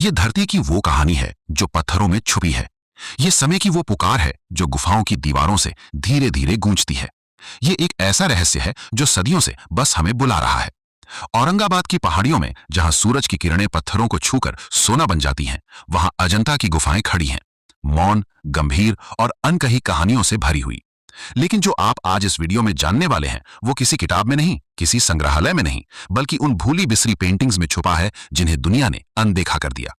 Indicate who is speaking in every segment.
Speaker 1: ये धरती की वो कहानी है जो पत्थरों में छुपी है। ये समय की वो पुकार है जो गुफाओं की दीवारों से धीरे धीरे गूंजती है। ये एक ऐसा रहस्य है जो सदियों से बस हमें बुला रहा है। औरंगाबाद की पहाड़ियों में जहां सूरज की किरणें पत्थरों को छूकर सोना बन जाती हैं, वहां अजंता की गुफाएं खड़ी हैं, मौन, गंभीर और अनकही कहानियों से भरी हुई। लेकिन जो आप आज इस वीडियो में जानने वाले हैं, वो किसी किताब में नहीं, किसी संग्रहालय में नहीं, बल्कि उन भूली बिसरी पेंटिंग्स में छुपा है जिन्हें दुनिया ने अनदेखा कर दिया।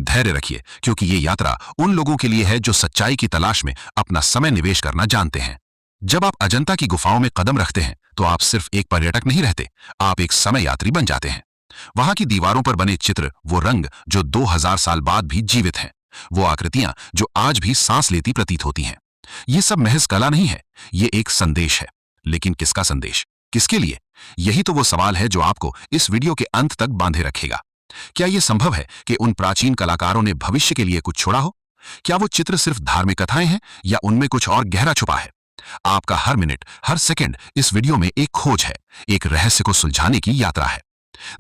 Speaker 1: धैर्य रखिए, क्योंकि ये यात्रा उन लोगों के लिए है जो सच्चाई की तलाश में अपना समय निवेश करना जानते हैं। जब आप अजंता की गुफाओं में कदम रखते हैं, तो आप सिर्फ एक पर्यटक नहीं रहते, आप एक समय यात्री बन जाते हैं। वहां की दीवारों पर बने चित्र, वो रंग जो 2000 साल बाद भी जीवित हैं, वो आकृतियां जो आज भी सांस लेती प्रतीत होती हैं। ये सब महज कला नहीं है, ये एक संदेश है। लेकिन किसका संदेश, किसके लिए? यही तो वो सवाल है जो आपको इस वीडियो के अंत तक बांधे रखेगा। क्या यह संभव है कि उन प्राचीन कलाकारों ने भविष्य के लिए कुछ छोड़ा हो? क्या वो चित्र सिर्फ धार्मिक कथाएं हैं, या उनमें कुछ और गहरा छुपा है? आपका हर मिनट, हर सेकंड इस वीडियो में एक खोज है, एक रहस्य को सुलझाने की यात्रा है।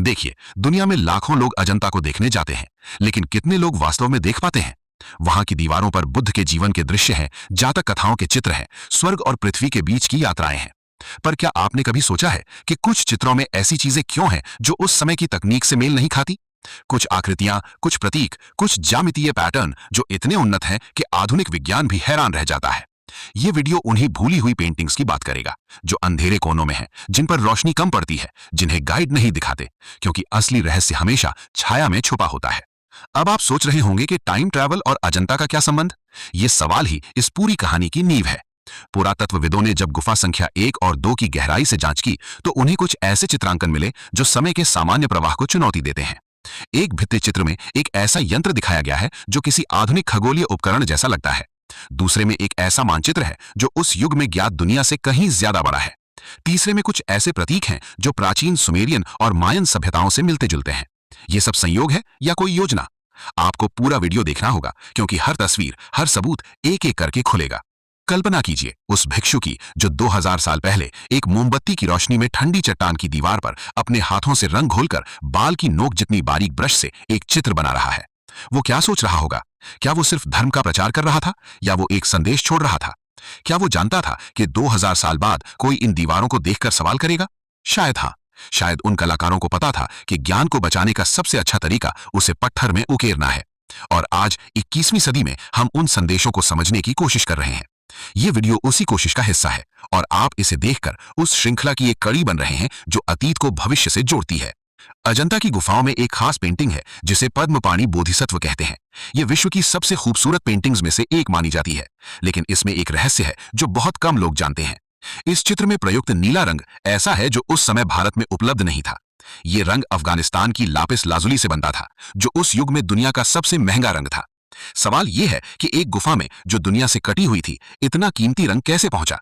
Speaker 1: देखिए, दुनिया में लाखों लोग अजंता को देखने जाते हैं, लेकिन कितने लोग वास्तव में देख पाते हैं? वहां की दीवारों पर बुद्ध के जीवन के दृश्य हैं, जातक कथाओं के चित्र हैं, स्वर्ग और पृथ्वी के बीच की यात्राएं हैं। पर क्या आपने कभी सोचा है कि कुछ चित्रों में ऐसी चीजें क्यों हैं जो उस समय की तकनीक से मेल नहीं खाती? कुछ आकृतियां, कुछ प्रतीक, कुछ ज्यामितीय पैटर्न जो इतने उन्नत हैं कि आधुनिक विज्ञान भी हैरान रह जाता है। ये वीडियो उन्हीं भूली हुई पेंटिंग्स की बात करेगा जो अंधेरे कोनों में हैं, जिन पर रोशनी कम पड़ती है, जिन्हें गाइड नहीं दिखाते, क्योंकि असली रहस्य हमेशा छाया में छुपा होता है। अब आप सोच रहे होंगे कि टाइम ट्रैवल और अजंता का क्या संबंध? ये सवाल ही इस पूरी कहानी की नींव है। पुरातत्वविदों ने जब गुफा संख्या 1 और 2 की गहराई से जांच की, तो उन्हें कुछ ऐसे चित्रांकन मिले जो समय के सामान्य प्रवाह को चुनौती देते हैं। एक भित्ति चित्र में एक ऐसा यंत्र दिखाया गया है जो किसी आधुनिक खगोलीय उपकरण जैसा लगता है। दूसरे में एक ऐसा मानचित्र है जो उस युग में ज्ञात दुनिया से कहीं ज्यादा बड़ा है। तीसरे में कुछ ऐसे प्रतीक हैं जो प्राचीन सुमेरियन और मायन सभ्यताओं से मिलते जुलते हैं। ये सब संयोग है या कोई योजना? आपको पूरा वीडियो देखना होगा, क्योंकि हर तस्वीर, हर सबूत एक एक करके खुलेगा। कल्पना कीजिए उस भिक्षु की जो 2000 साल पहले एक मोमबत्ती की रोशनी में ठंडी चट्टान की दीवार पर अपने हाथों से रंग घोलकर बाल की नोक जितनी बारीक ब्रश से एक चित्र बना रहा है। वो क्या सोच रहा होगा? क्या वो सिर्फ धर्म का प्रचार कर रहा था, या वो एक संदेश छोड़ रहा था? क्या वो जानता था कि 2000 साल बाद कोई इन दीवारों को देखकर सवाल करेगा? शायद हाँ। शायद उन कलाकारों को पता था कि ज्ञान को बचाने का सबसे अच्छा तरीका उसे पत्थर में उकेरना है। और आज 21वीं सदी में हम उन संदेशों को समझने की कोशिश कर रहे हैं। ये वीडियो उसी कोशिश का हिस्सा है, और आप इसे देखकर उस श्रृंखला की एक कड़ी बन रहे हैं जो अतीत को भविष्य से जोड़ती है। अजंता की गुफाओं में एक खास पेंटिंग है जिसे पद्मपाणि बोधिसत्व कहते हैं। ये विश्व की सबसे खूबसूरत पेंटिंग्स में से एक मानी जाती है, लेकिन इसमें एक रहस्य है जो बहुत कम लोग जानते हैं। इस चित्र में प्रयुक्त नीला रंग ऐसा है जो उस समय भारत में उपलब्ध नहीं था। ये रंग अफगानिस्तान की लापिस लाजुली से बनता था, जो उस युग में दुनिया का सबसे महंगा रंग था। सवाल यह है कि एक गुफा में जो दुनिया से कटी हुई थी, इतना कीमती रंग कैसे पहुंचा?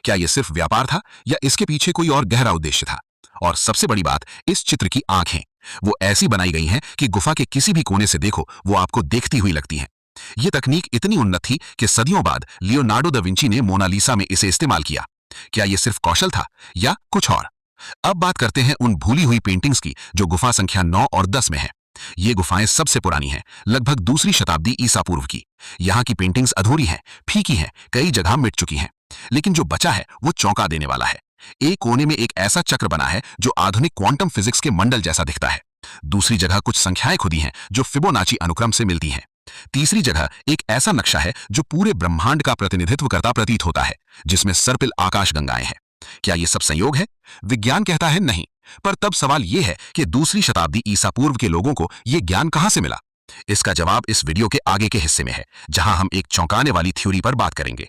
Speaker 1: क्या यह सिर्फ व्यापार था, या इसके पीछे कोई और गहरा उद्देश्य था? और सबसे बड़ी बात, इस चित्र की आंखें, वो ऐसी बनाई गई हैं कि गुफा के किसी भी कोने से देखो, वो आपको देखती हुई लगती हैं। ये तकनीक इतनी उन्नत थी कि सदियों बाद लियोनार्डो दा विंची ने मोनालिसा में इसे इस्तेमाल किया। क्या यह सिर्फ कौशल था, या कुछ और? अब बात करते हैं उन भूली हुई पेंटिंग्स की जो गुफा संख्या 9 और 10 में है। ये गुफाएं सबसे पुरानी हैं, लगभग दूसरी शताब्दी ईसा पूर्व की। यहाँ की पेंटिंग्स अधूरी हैं, फीकी हैं, कई जगह मिट चुकी हैं। लेकिन जो बचा है वो चौंका देने वाला है। एक कोने में एक ऐसा चक्र बना है जो आधुनिक क्वांटम फिजिक्स के मंडल जैसा दिखता है। दूसरी जगह कुछ संख्याएं खुदी हैं जो फिबोनाची अनुक्रम से मिलती हैं। तीसरी जगह एक ऐसा नक्शा है जो पूरे ब्रह्मांड का प्रतिनिधित्व करता प्रतीत होता है, जिसमें सर्पिल आकाश गंगाएं हैं। क्या ये सब संयोग है? विज्ञान कहता है नहीं। पर तब सवाल यह है कि दूसरी शताब्दी ईसा पूर्व के लोगों को यह ज्ञान कहां से मिला? इसका जवाब इस वीडियो के आगे के हिस्से में है, जहां हम एक चौंकाने वाली थ्योरी पर बात करेंगे।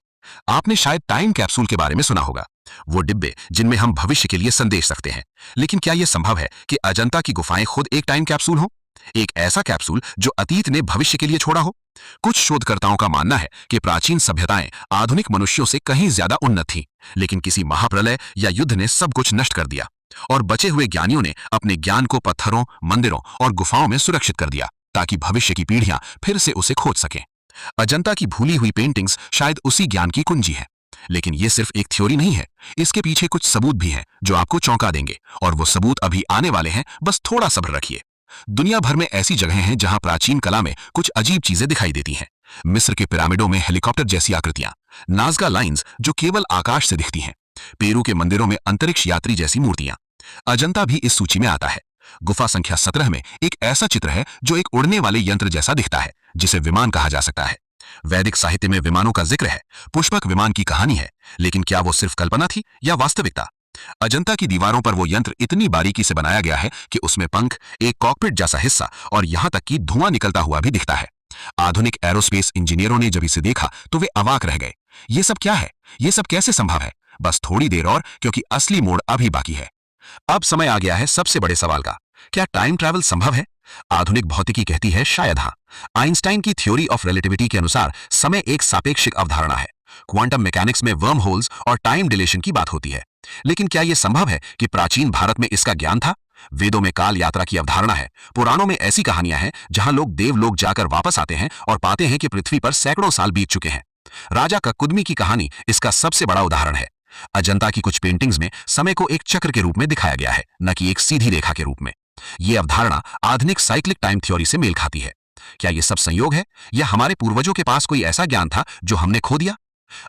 Speaker 1: आपने शायद टाइम कैप्सूल के बारे में सुना होगा, वो डिब्बे जिनमें हम भविष्य के लिए संदेश रखते हैं। लेकिन क्या यह संभव है कि अजंता की गुफाएं खुद एक टाइम कैप्सूल हो? एक ऐसा कैप्सूल जो अतीत ने भविष्य के लिए छोड़ा हो? कुछ शोधकर्ताओं का मानना है कि प्राचीन सभ्यताएं आधुनिक मनुष्यों से कहीं ज्यादा उन्नत थीं, लेकिन किसी महाप्रलय या युद्ध ने सब कुछ नष्ट कर दिया, और बचे हुए ज्ञानियों ने अपने ज्ञान को पत्थरों, मंदिरों और गुफाओं में सुरक्षित कर दिया, ताकि भविष्य की पीढ़ियां फिर से उसे खोज सकें। अजंता की भूली हुई पेंटिंग्स शायद उसी ज्ञान की कुंजी है। लेकिन ये सिर्फ एक थ्योरी नहीं है, इसके पीछे कुछ सबूत भी हैं जो आपको चौंका देंगे, और वो सबूत अभी आने वाले हैं, बस थोड़ा सब्र रखिए। दुनिया भर में ऐसी जगहें हैं जहां प्राचीन कला में कुछ अजीब चीजें दिखाई देती हैं। मिस्र के पिरामिडों में हेलीकॉप्टर जैसी आकृतियां, नाज़का लाइंस जो केवल आकाश से दिखती हैं, पेरू के मंदिरों में अंतरिक्ष यात्री जैसी मूर्तियां। अजंता भी इस सूची में आता है। गुफा संख्या 17 में एक ऐसा चित्र है जो एक उड़ने वाले यंत्र जैसा दिखता है, जिसे विमान कहा जा सकता है। वैदिक साहित्य में विमानों का जिक्र है, पुष्पक विमान की कहानी है, लेकिन क्या वो सिर्फ कल्पना थी या वास्तविकता? अजंता की दीवारों पर वो यंत्र इतनी बारीकी से बनाया गया है कि उसमें पंख, एक कॉकपिट जैसा हिस्सा और यहां तक कि धुआं निकलता हुआ भी दिखता है। आधुनिक एरोस्पेस इंजीनियरों ने जब इसे देखा तो वे अवाक रह गए। ये सब क्या है? ये सब कैसे संभव है? बस थोड़ी देर और, क्योंकि असली मोड़ अभी बाकी है। अब समय आ गया है सबसे बड़े सवाल का। क्या टाइम ट्रैवल संभव है? आधुनिक भौतिकी कहती है शायद हाँ। आइंस्टाइन की थ्योरी ऑफ रिलेटिविटी के अनुसार समय एक सापेक्षिक अवधारणा है। क्वांटम मैकेनिक्स में वर्म होल्स और टाइम डिलेशन की बात होती है। लेकिन क्या यह संभव है कि प्राचीन भारत में इसका ज्ञान था? वेदों में काल यात्रा की अवधारणा है। पुराणों में ऐसी कहानियां हैं जहां लोग देवलोक जाकर वापस आते हैं और पाते हैं कि पृथ्वी पर सैकड़ों साल बीत चुके हैं। राजा ककुदमी की कहानी इसका सबसे बड़ा उदाहरण है। अजंता की कुछ पेंटिंग्स में समय को एक चक्र के रूप में दिखाया गया है, न कि एक सीधी रेखा के रूप में। यह अवधारणा आधुनिक साइक्लिक टाइम थ्योरी से मेल खाती है। क्या यह सब संयोग है या हमारे पूर्वजों के पास कोई ऐसा ज्ञान था जो हमने खो दिया?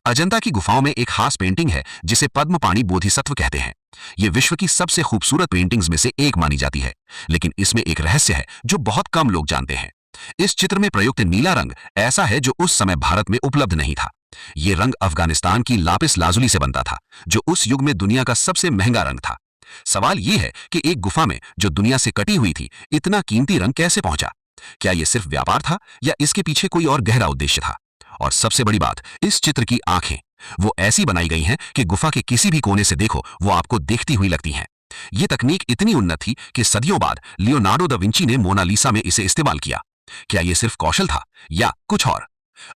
Speaker 1: अजंता की गुफाओं में एक खास पेंटिंग है जिसे पद्मपाणि बोधिसत्व कहते हैं। यह विश्व की सबसे खूबसूरत पेंटिंग्स में से एक मानी जाती है, लेकिन इसमें एक रहस्य है जो बहुत कम लोग जानते हैं। इस चित्र में प्रयुक्त नीला रंग ऐसा है जो उस समय भारत में उपलब्ध नहीं था। यह रंग अफगानिस्तान की लापिस लाजुली से बनता था, जो उस युग में दुनिया का सबसे महंगा रंग था। सवाल यह है कि एक गुफा में जो दुनिया से कटी हुई थी, इतना कीमती रंग कैसे पहुंचा? क्या यह सिर्फ व्यापार था या इसके पीछे कोई और गहरा उद्देश्य था? और सबसे बड़ी बात, इस चित्र की आंखें वो ऐसी बनाई गई हैं कि गुफा के किसी भी कोने से देखो वो आपको देखती हुई लगती हैं। यह तकनीक इतनी उन्नत थी कि सदियों बाद लियोनार्डो दा विंची ने मोनालिसा में इसे इस्तेमाल किया। क्या यह सिर्फ कौशल था या कुछ और?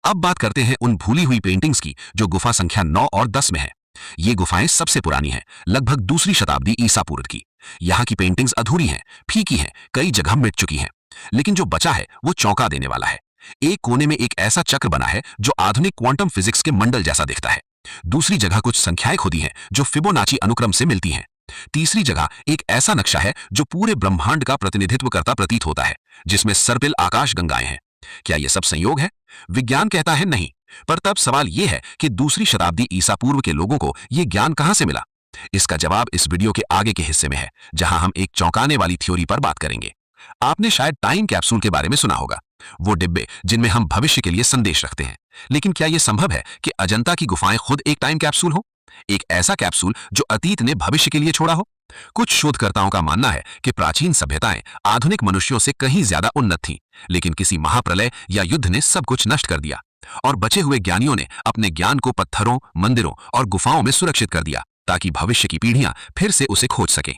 Speaker 1: अब बात करते हैं उन भूली हुई पेंटिंग्स की जो गुफा संख्या 9 और 10 में है। ये गुफाएं सबसे पुरानी हैं, लगभग दूसरी शताब्दी ईसा पूर्व की। यहाँ की पेंटिंग्स अधूरी हैं, फीकी हैं, कई जगह मिट चुकी हैं। लेकिन जो बचा है वो चौंका देने वाला है। एक कोने में एक ऐसा चक्र बना है जो आधुनिक क्वांटम फिजिक्स के मंडल जैसा दिखता है। दूसरी जगह कुछ संख्याएं खुदी हैं जो फिबोनाची अनुक्रम से मिलती हैं। तीसरी जगह एक ऐसा नक्शा है जो पूरे ब्रह्मांड का प्रतिनिधित्व करता प्रतीत होता है, जिसमें सर्पिल आकाश गंगाएं हैं। क्या यह सब संयोग है? विज्ञान कहता है नहीं, पर तब सवाल यह है कि दूसरी शताब्दी ईसा पूर्व के लोगों को यह ज्ञान कहां से मिला? इसका जवाब इस वीडियो के आगे के हिस्से में है, जहां हम एक चौंकाने वाली थ्योरी पर बात करेंगे। आपने शायद टाइम कैप्सूल के बारे में सुना होगा, वो डिब्बे जिनमें हम भविष्य के लिए संदेश रखते हैं। लेकिन क्या यह संभव है कि अजंता की गुफाएं खुद एक टाइम कैप्सूल हो? एक ऐसा कैप्सूल जो अतीत ने भविष्य के लिए छोड़ा हो? कुछ शोधकर्ताओं का मानना है कि प्राचीन सभ्यताएं आधुनिक मनुष्यों से कहीं ज्यादा उन्नत थीं, लेकिन किसी महाप्रलय या युद्ध ने सब कुछ नष्ट कर दिया और बचे हुए ज्ञानियों ने अपने ज्ञान को पत्थरों, मंदिरों और गुफाओं में सुरक्षित कर दिया ताकि भविष्य की पीढ़ियां फिर से उसे खोज सकें।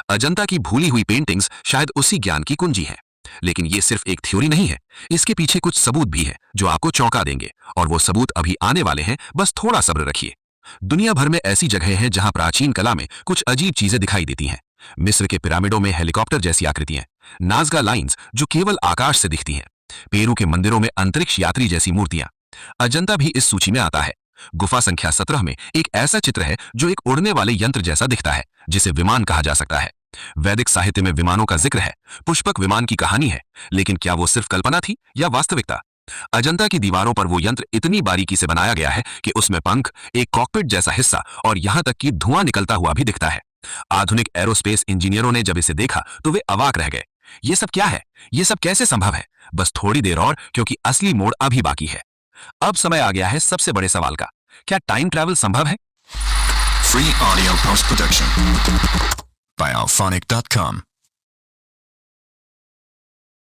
Speaker 1: अजंता की भूली हुई पेंटिंग्स शायद उसी ज्ञान की कुंजी है। लेकिन ये सिर्फ एक थ्योरी नहीं है, इसके पीछे कुछ सबूत भी है जो आपको चौंका देंगे, और वो सबूत अभी आने वाले हैं, बस थोड़ा सब्र रखिए। दुनिया भर में ऐसी जगहें हैं जहां प्राचीन कला में कुछ अजीब चीजें दिखाई देती हैं। मिस्र के पिरामिडों में हेलीकॉप्टर जैसी आकृतियां, नाज़का लाइंस जो केवल आकाश से दिखती हैं, पेरू के मंदिरों में अंतरिक्ष यात्री जैसी मूर्तियां। अजंता भी इस सूची में आता है। गुफा संख्या 17 में एक ऐसा चित्र है जो एक उड़ने वाले यंत्र जैसा दिखता है, जिसे विमान कहा जा सकता है। वैदिक साहित्य में विमानों का जिक्र है, पुष्पक विमान की कहानी है, लेकिन क्या वो सिर्फ कल्पना थी या वास्तविकता? अजंता की दीवारों पर वो यंत्र इतनी बारीकी से बनाया गया है कि उसमें पंख, एक कॉकपिट जैसा हिस्सा और यहां तक कि धुआं निकलता हुआ भी दिखता है। आधुनिक एरोस्पेस इंजीनियरों ने जब इसे देखा तो वे अवाक रह गए। ये सब क्या है? ये सब कैसे संभव है? बस थोड़ी देर और, क्योंकि असली मोड़ अभी बाकी है। अब समय आ गया है सबसे बड़े सवाल का। क्या टाइम ट्रैवल संभव है?
Speaker 2: Free audio post production by alphonic.com